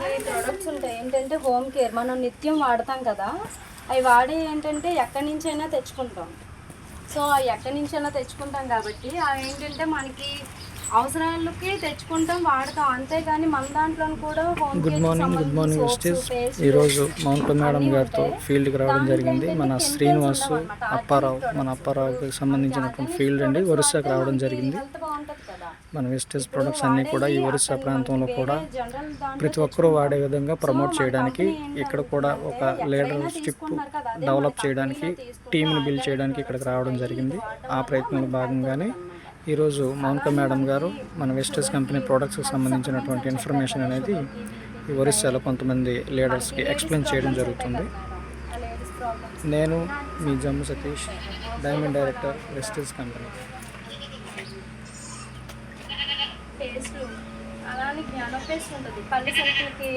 మనకి ప్రొడక్ట్స్ ఉంటాయి ఏంటంటే హోమ్ కేర్ మనం నిత్యం వాడతాం కదా, అవి వాడే ఏంటంటే ఎక్కడి నుంచైనా తెచ్చుకుంటాం. సో ఎక్కడి నుంచైనా తెచ్చుకుంటాం కాబట్టి అవి ఏంటంటే మనకి అవసరాలకి తెచ్చుకుంటాం, వాడతాం. అంతేగాని మన దాంట్లో కూడా హోమ్ గుడ్ మార్నింగ్ విస్టేజ్. ఈరోజు మౌంట్ మేడం గారితో ఫీల్డ్కి రావడం జరిగింది. మన శ్రీనివాస్ అప్పారావుకి సంబంధించినటువంటి ఫీల్డ్ అండి, ఒరిస్సాకి రావడం జరిగింది. మన విస్టేజ్ ప్రొడక్ట్స్ అన్నీ కూడా ఈ ఒరిస్సా ప్రాంతంలో కూడా ప్రతి ఒక్కరూ వాడే విధంగా ప్రమోట్ చేయడానికి, ఇక్కడ కూడా ఒక లీడర్షిప్ డెవలప్ చేయడానికి, టీంని బిల్డ్ చేయడానికి ఇక్కడికి రావడం జరిగింది. ఆ ప్రయత్నంలో భాగంగానే ఈరోజు మౌనిక మేడం గారు మన వెస్టేజ్ కంపెనీ ప్రోడక్ట్స్కి సంబంధించినటువంటి ఇన్ఫర్మేషన్ అనేది ఈ ఒరిస్సాలో కొంతమంది లీడర్స్కి ఎక్స్ప్లెయిన్ చేయడం జరుగుతుంది. నేను మీ Jammu Satish, diamond director, Vestige company. పేస్ట్లు అలానే జ్ఞానం పేస్ట్ ఉంటుంది, పళ్ళు సరుకులకి